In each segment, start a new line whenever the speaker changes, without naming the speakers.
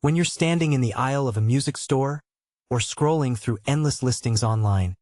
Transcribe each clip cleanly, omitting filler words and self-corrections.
When you're standing in the aisle of a music store or scrolling through endless listings online,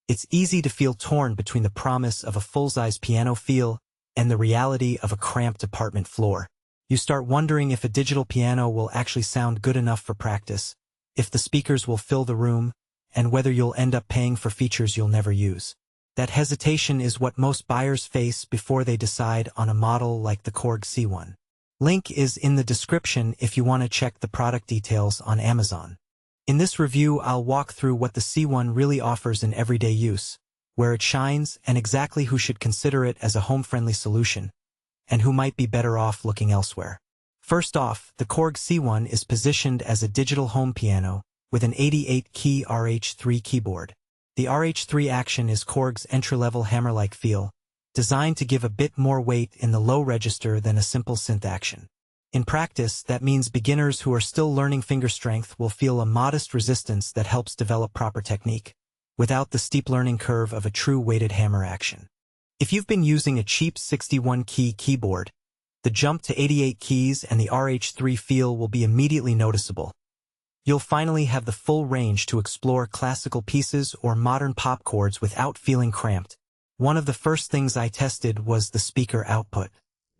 it's easy to feel torn between the promise of a full-size piano feel and the reality of a cramped apartment floor. You start wondering if a digital piano will actually sound good enough for practice, if the speakers will fill the room, and whether you'll end up paying for features you'll never use. That hesitation is what most buyers face before they decide on a model like the Korg C1. Link is in the description if you want to check the product details on Amazon. In this review, I'll walk through what the C1 really offers in everyday use, where it shines, and exactly who should consider it as a home-friendly solution, and who might be better off looking elsewhere. First off, the Korg C1 is positioned as a digital home piano with an 88-key RH3 keyboard. The RH3 Action is Korg's entry-level hammer-like feel, designed to give a bit more weight in the low register than a simple synth action. In practice, that means beginners who are still learning finger strength will feel a modest resistance that helps develop proper technique, without the steep learning curve of a true weighted hammer action. If you've been using a cheap 61-key keyboard, the jump to 88 keys and the RH3 feel will be immediately noticeable. You'll finally have the full range to explore classical pieces or modern pop chords without feeling cramped. One of the first things I tested was the speaker output.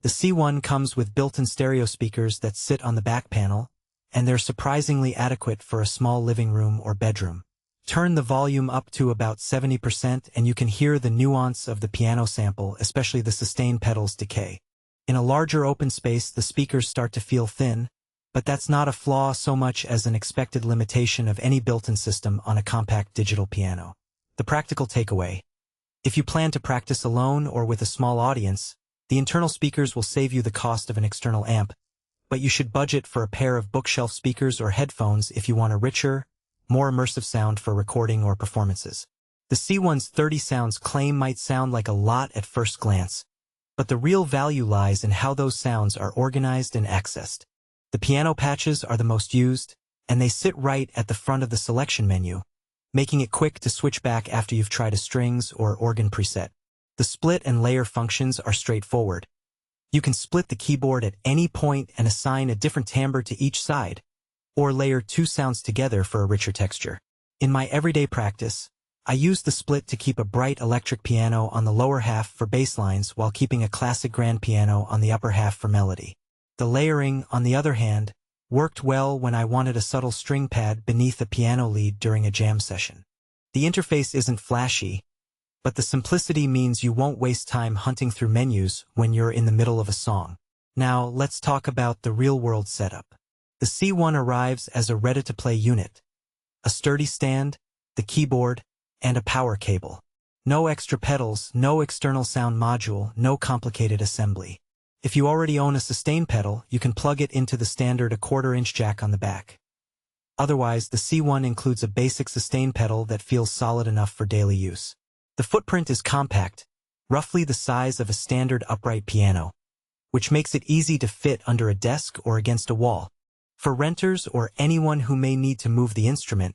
The C1 comes with built-in stereo speakers that sit on the back panel, and they're surprisingly adequate for a small living room or bedroom. Turn the volume up to about 70% and you can hear the nuance of the piano sample, especially the sustain pedals decay. In a larger open space, the speakers start to feel thin, but that's not a flaw so much as an expected limitation of any built-in system on a compact digital piano. The practical takeaway: if you plan to practice alone or with a small audience, the internal speakers will save you the cost of an external amp, but you should budget for a pair of bookshelf speakers or headphones if you want a richer, more immersive sound for recording or performances. The C1's 30 sounds claim might sound like a lot at first glance, but the real value lies in how those sounds are organized and accessed. The piano patches are the most used, and they sit right at the front of the selection menu, making it quick to switch back after you've tried a strings or organ preset. The split and layer functions are straightforward. You can split the keyboard at any point and assign a different timbre to each side, or layer two sounds together for a richer texture. In my everyday practice, I use the split to keep a bright electric piano on the lower half for bass lines while keeping a classic grand piano on the upper half for melody. The layering, on the other hand, worked well when I wanted a subtle string pad beneath a piano lead during a jam session. The interface isn't flashy, but the simplicity means you won't waste time hunting through menus when you're in the middle of a song. Now, let's talk about the real-world setup. The C1 arrives as a ready-to-play unit: a sturdy stand, the keyboard, and a power cable. No extra pedals, no external sound module, no complicated assembly. If you already own a sustain pedal, you can plug it into the standard 1/4-inch jack on the back. Otherwise, the C1 includes a basic sustain pedal that feels solid enough for daily use. The footprint is compact, roughly the size of a standard upright piano, which makes it easy to fit under a desk or against a wall. For renters or anyone who may need to move the instrument,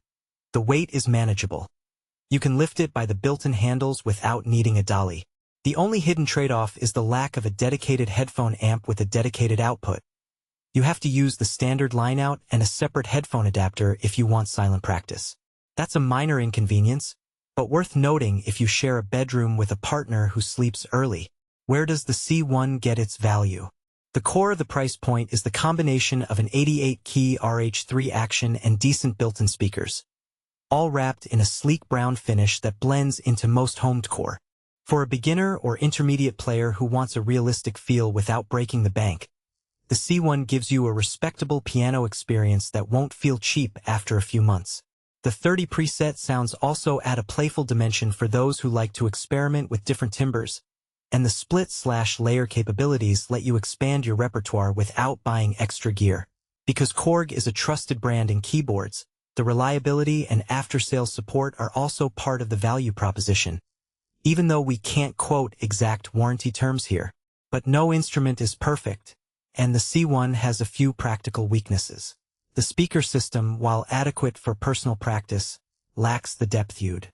the weight is manageable. You can lift it by the built-in handles without needing a dolly. The only hidden trade-off is the lack of a dedicated headphone amp with a dedicated output. You have to use the standard line-out and a separate headphone adapter if you want silent practice. That's a minor inconvenience, but worth noting if you share a bedroom with a partner who sleeps early. Where does the C1 get its value? The core of the price point is the combination of an 88-key RH3 Action and decent built-in speakers, all wrapped in a sleek brown finish that blends into most home decor. For a beginner or intermediate player who wants a realistic feel without breaking the bank, the C1 gives you a respectable piano experience that won't feel cheap after a few months. The 30 preset sounds also add a playful dimension for those who like to experiment with different timbres, and the split/layer capabilities let you expand your repertoire without buying extra gear. Because Korg is a trusted brand in keyboards, the reliability and after-sales support are also part of the value proposition, even though we can't quote exact warranty terms here. But no instrument is perfect, and the C1 has a few practical weaknesses. The speaker system, while adequate for personal practice, lacks the depth you'd